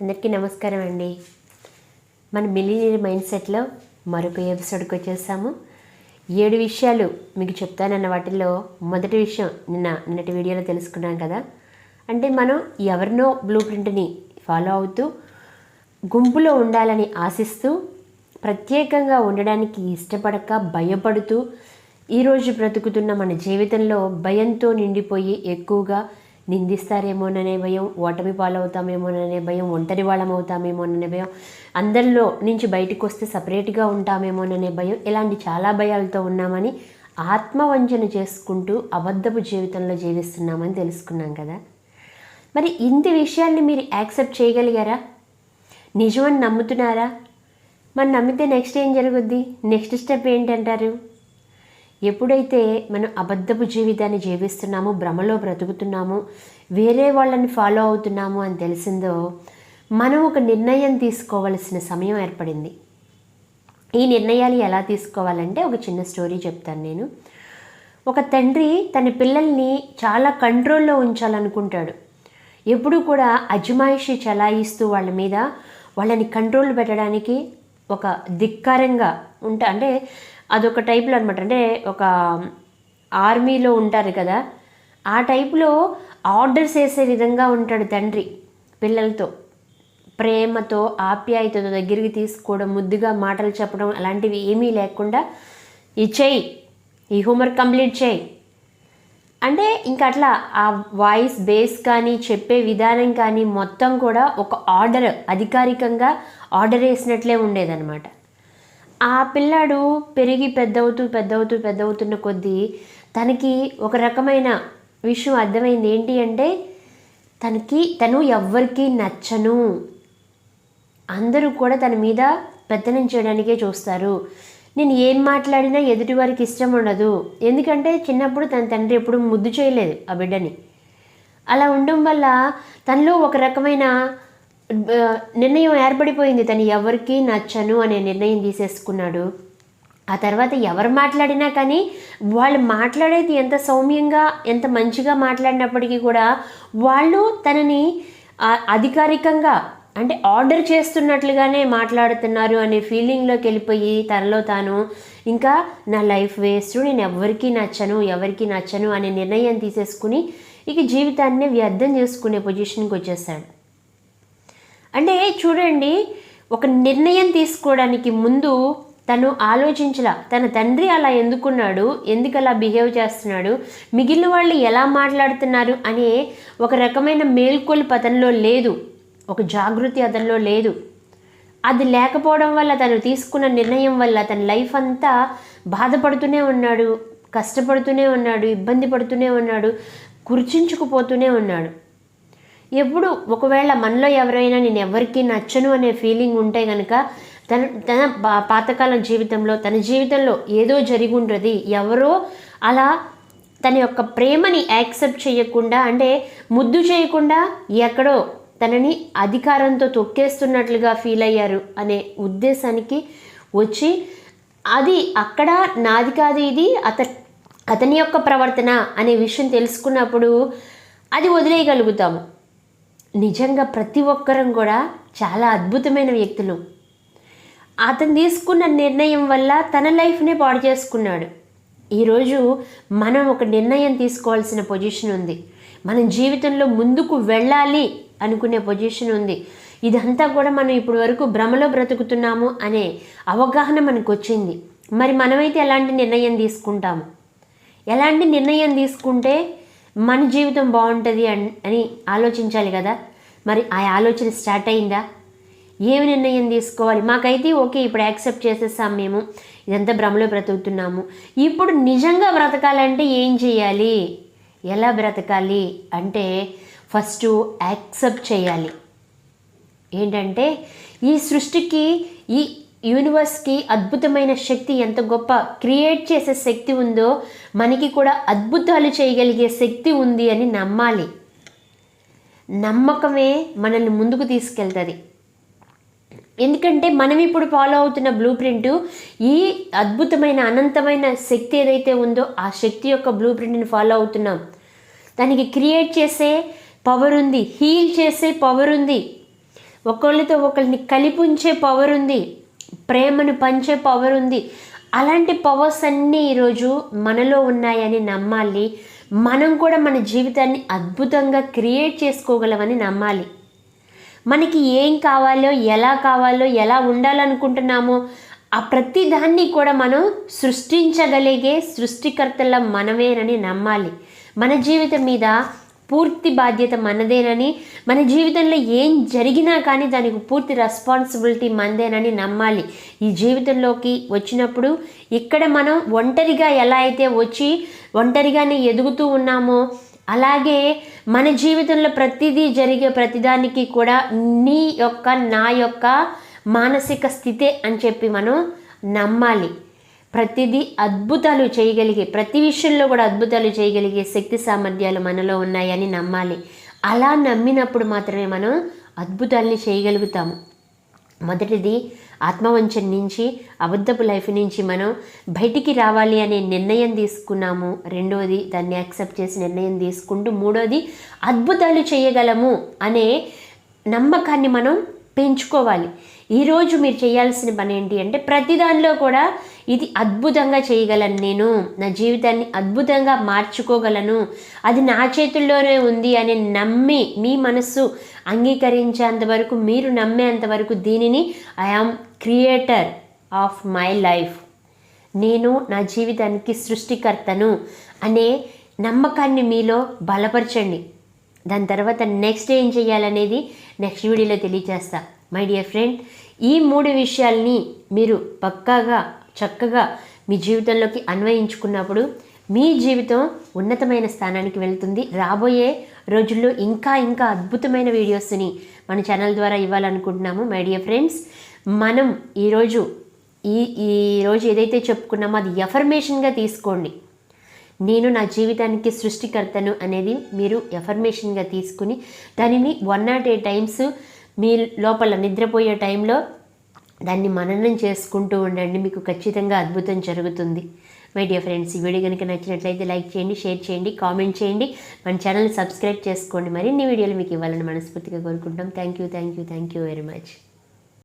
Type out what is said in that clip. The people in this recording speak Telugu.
అందరికీ నమస్కారం అండి. మన మిలియనీర్ మైండ్ సెట్లో మరొక ఎపిసోడ్కి వచ్చేసాము. 7 విషయాలు మీకు చెప్తానన్న వాటిల్లో మొదటి విషయం నిన్నటి వీడియోలో తెలుసుకున్నాం కదా. అంటే మనం ఎవరినో బ్లూ ప్రింట్ని ఫాలో అవుతూ గుంపులో ఉండాలని ఆశిస్తూ ప్రత్యేకంగా ఉండడానికి ఇష్టపడక భయపడుతూ ఈరోజు బ్రతుకుతున్న మన జీవితంలో భయంతో నిండిపోయి ఎక్కువగా నిందిస్తారేమోననే భయం, ఓటమి పాలవుతామేమోననే భయం, ఒంటరి వాళ్ళం అవుతామేమోననే భయం, అందరిలో నుంచి బయటకు వస్తే సపరేట్గా ఉంటామేమోననే భయం, ఇలాంటి చాలా భయాలతో ఉన్నామని ఆత్మవంచన చేసుకుంటూ అబద్ధపు జీవితంలో జీవిస్తున్నామని తెలుసుకున్నాం కదా. మరి ఇంత విషయాల్ని మీరు యాక్సెప్ట్ చేయగలిగారా? నిజమని నమ్ముతున్నారా? మరి నమ్మితే నెక్స్ట్ ఏం జరుగుద్ది? నెక్స్ట్ స్టెప్ ఏంటంటారు? ఎప్పుడైతే మనం అబద్ధపు జీవితాన్ని జీవిస్తున్నామో, భ్రమలో బ్రతుకుతున్నామో, వేరే వాళ్ళని ఫాలో అవుతున్నాము అని తెలిసిందో మనం ఒక నిర్ణయం తీసుకోవాల్సిన సమయం ఏర్పడింది. ఈ నిర్ణయాలు ఎలా తీసుకోవాలంటే ఒక చిన్న స్టోరీ చెప్తాను నేను. ఒక తండ్రి తన పిల్లల్ని చాలా కంట్రోల్లో ఉంచాలనుకుంటాడు. ఎప్పుడూ కూడా అజమాయిషి చలాయిస్తూ వాళ్ళ మీద వాళ్ళని కంట్రోల్ పెట్టడానికి ఒక ధిక్కారంగా అంటే అదొక టైప్లో అనమాట. అంటే ఒక ఆర్మీలో ఉంటారు కదా, ఆ టైపులో ఆర్డర్స్ వేసే విధంగా ఉంటాడు తండ్రి. పిల్లలతో ప్రేమతో ఆప్యాయతతో దగ్గరికి తీసుకోవడం, ముద్దుగా మాటలు చెప్పడం అలాంటివి ఏమీ లేకుండా ఈ చెయ్యి, ఈ హోంవర్క్ కంప్లీట్ చేయి అంటే ఇంకా అట్లా ఆ వాయిస్ బేస్ కానీ చెప్పే విధానం కానీ మొత్తం కూడా ఒక ఆర్డర్, అధికారికంగా ఆర్డర్ వేసినట్లే ఉండేదన్నమాట. ఆ పిల్లాడు పెరిగి పెద్దవుతున్న కొద్దీ తనకి ఒక రకమైన విషయం అర్థమైంది. ఏంటి అంటే తను ఎవ్వరికీ నచ్చను, అందరూ కూడా తన మీద పెత్తనం చేయడానికే చూస్తారు, నేను ఏం మాట్లాడినా ఎదుటివారికి ఇష్టం ఉండదు. ఎందుకంటే చిన్నప్పుడు తన తండ్రి ఎప్పుడు ముద్దు చేయలేదు ఆ బిడ్డని. అలా ఉండడం వల్ల తనలో ఒక రకమైన నిర్ణయం ఏర్పడిపోయింది. తను ఎవరికి నచ్చను అనే నిర్ణయం తీసేసుకున్నాడు. ఆ తర్వాత ఎవరు మాట్లాడినా కానీ వాళ్ళు మాట్లాడేది ఎంత సౌమ్యంగా, ఎంత మంచిగా మాట్లాడినప్పటికీ కూడా వాళ్ళు తనని అధికారికంగా అంటే ఆర్డర్ చేస్తున్నట్లుగానే మాట్లాడుతున్నారు అనే ఫీలింగ్లోకి వెళ్ళిపోయి తనలో తాను ఇంకా నా లైఫ్ వేస్ట్, నేను ఎవరికి నచ్చను అనే నిర్ణయం తీసేసుకుని ఇక జీవితాన్ని వ్యర్థం చేసుకునే పొజిషన్కి వచ్చేసాడు. అంటే చూడండి, ఒక నిర్ణయం తీసుకోవడానికి ముందు తను ఆలోచించలా, తన తండ్రి అలా ఎందుకున్నాడు, ఎందుకు అలా బిహేవ్ చేస్తున్నాడు, మిగిలిన వాళ్ళు ఎలా మాట్లాడుతున్నారు అనే ఒక రకమైన మేల్కొల్పు అతనిలో లేదు, ఒక జాగృతి అతనిలో లేదు. అది లేకపోవడం వల్ల తను తీసుకున్న నిర్ణయం వల్ల తన లైఫ్ అంతా బాధపడుతూనే ఉన్నాడు, కష్టపడుతూనే ఉన్నాడు, ఇబ్బంది పడుతూనే ఉన్నాడు, కుర్చించుకుపోతూనే ఉన్నాడు. ఎప్పుడు ఒకవేళ మనలో ఎవరైనా నేను ఎవరికి నచ్చను అనే ఫీలింగ్ ఉంటే కనుక తన పాతకాలం జీవితంలో తన జీవితంలో ఏదో జరిగి ఉంటుంది. ఎవరో అలా తన యొక్క ప్రేమని యాక్సెప్ట్ చేయకుండా, అంటే ముద్దు చేయకుండా ఎక్కడో తనని అధికారంతో తొక్కేస్తున్నట్లుగా ఫీల్ అయ్యారు అనే ఉద్దేశానికి వచ్చి, అది అక్కడ నాది కాదు, ఇది అతని యొక్క ప్రవర్తన అనే విషయం తెలుసుకున్నప్పుడు అది వదిలేయగలుగుతాము. నిజంగా ప్రతి ఒక్కరం కూడా చాలా అద్భుతమైన వ్యక్తులు. అతను తీసుకున్న నిర్ణయం వల్ల తన లైఫ్నే పాడు చేసుకున్నాడు. ఈరోజు మనం ఒక నిర్ణయం తీసుకోవాల్సిన పొజిషన్ ఉంది. మనం జీవితంలో ముందుకు వెళ్ళాలి అనుకునే పొజిషన్ ఉంది. ఇదంతా కూడా మనం ఇప్పటి వరకు భ్రమలో బ్రతుకుతున్నాము అనే అవగాహన మనకు వచ్చింది. మరి మనమైతే ఎలాంటి నిర్ణయం తీసుకుంటాము? ఎలాంటి నిర్ణయం తీసుకుంటే మన జీవితం బాగుంటుంది అని ఆలోచించాలి కదా. మరి ఆ ఆలోచన స్టార్ట్ అయిందా? ఏమి నిర్ణయం తీసుకోవాలి? మాకైతే ఓకే, ఇప్పుడు యాక్సెప్ట్ చేసేసాం, మేము ఇదంతా భ్రమలో బ్రతుకుతున్నాము, ఇప్పుడు నిజంగా బ్రతకాలంటే ఏం చేయాలి, ఎలా బ్రతకాలి అంటే ఫస్ట్ యాక్సెప్ట్ చేయాలి. ఏంటంటే ఈ సృష్టికి, ఈ యూనివర్స్కి అద్భుతమైన శక్తి, ఎంత గొప్ప క్రియేట్ చేసే శక్తి ఉందో మనకి కూడా అద్భుతాలు చేయగలిగే శక్తి ఉంది అని నమ్మాలి. నమ్మకమే మనల్ని ముందుకు తీసుకెళ్తుంది. ఎందుకంటే మనం ఇప్పుడు ఫాలో అవుతున్న బ్లూ ప్రింట్, ఈ అద్భుతమైన అనంతమైన శక్తి ఏదైతే ఉందో ఆ శక్తి యొక్క బ్లూ ప్రింట్ని ఫాలో అవుతున్నాం. దానికి క్రియేట్ చేసే పవర్ ఉంది, హీల్ చేసే పవర్ ఉంది. ఒకళ్ళతో ఒకరిని కలిపి ఉంచే పవర్ ఉంది, ప్రేమను పంచే పవర్ ఉంది. అలాంటి పవర్స్ అన్నీ ఈరోజు మనలో ఉన్నాయని నమ్మాలి. మనం కూడా మన జీవితాన్ని అద్భుతంగా క్రియేట్ చేసుకోగలమని నమ్మాలి. మనకి ఏం కావాలో ఎలా ఉండాలనుకుంటున్నామో ఆ ప్రతి దాన్ని కూడా మనం సృష్టించగలిగే సృష్టికర్తల మనమేనని నమ్మాలి. మన జీవితం మీద పూర్తి బాధ్యత మనదేనని, మన జీవితంలో ఏం జరిగినా కానీ దానికి పూర్తి రెస్పాన్సిబిలిటీ మనదేనని నమ్మాలి. ఈ జీవితంలోకి వచ్చినప్పుడు ఇక్కడ మనం ఒంటరిగా ఎలా అయితే వచ్చి ఒంటరిగానే ఎదుగుతూ ఉన్నామో అలాగే మన జీవితంలో ప్రతిదీ జరిగే ప్రతిదానికి కూడా నా యొక్క మానసిక స్థితే అని చెప్పి మనం నమ్మాలి. ప్రతిదీ అద్భుతాలు చేయగలిగే, ప్రతి విషయంలో కూడా అద్భుతాలు చేయగలిగే శక్తి సామర్థ్యాలు మనలో ఉన్నాయని నమ్మాలి. అలా నమ్మినప్పుడు మాత్రమే మనం అద్భుతాల్ని చేయగలుగుతాము. మొదటిది ఆత్మవంచన నుంచి, అబద్ధపు లైఫ్ నుంచి మనం బయటికి రావాలి అనే నిర్ణయం తీసుకున్నాము. రెండవది దాన్ని యాక్సెప్ట్ చేసి నిర్ణయం తీసుకుంటూ, మూడోది అద్భుతాలు చేయగలము అనే నమ్మకాన్ని మనం పెంచుకోవాలి. ఈరోజు మీరు చేయాల్సిన పని ఏంటి అంటే ప్రతిదానిలో కూడా ఇది అద్భుతంగా చేయగలను, నేను నా జీవితాన్ని అద్భుతంగా మార్చుకోగలను, అది నా చేతుల్లోనే ఉంది అని నమ్మి మీ మనస్సు అంగీకరించేంత వరకు, మీరు నమ్మేంత వరకు దీనిని I am creator of my life, నేను నా జీవితానికి సృష్టికర్తను అనే నమ్మకాన్ని మీలో బలపరచండి. దాని తర్వాత నెక్స్ట్ ఏం చేయాలనేది నెక్స్ట్ వీడియోలో తెలియజేస్తా. మై డియర్ ఫ్రెండ్, ఈ 3 విషయాల్ని మీరు పక్కాగా చక్కగా మీ జీవితంలోకి అన్వయించుకున్నప్పుడు మీ జీవితం ఉన్నతమైన స్థానానికి వెళ్తుంది. రాబోయే రోజుల్లో ఇంకా అద్భుతమైన వీడియోస్ని మన ఛానల్ ద్వారా ఇవ్వాలనుకుంటున్నాము. మై డియర్ ఫ్రెండ్స్, మనం ఈరోజు ఏదైతే చెప్పుకున్నామో అది ఎఫర్మేషన్గా తీసుకోండి. నేను నా జీవితానికి సృష్టికర్తను అనేది మీరు ఎఫర్మేషన్గా తీసుకుని దానిని 108 టైమ్స్ మీ లోపల నిద్రపోయే టైంలో దాన్ని మననం చేసుకుంటూ ఉండండి. మీకు ఖచ్చితంగా అద్భుతం జరుగుతుంది. మై డియర్ ఫ్రెండ్స్, ఈ వీడియో కనుక నచ్చినట్లయితే లైక్ చేయండి, షేర్ చేయండి, కామెంట్ చేయండి, మన ఛానల్ని సబ్స్క్రైబ్ చేసుకోండి. మరిన్ని వీడియోలు మీకు ఇవ్వాలని మనస్ఫూర్తిగా కోరుకుంటాం. Thank you very much.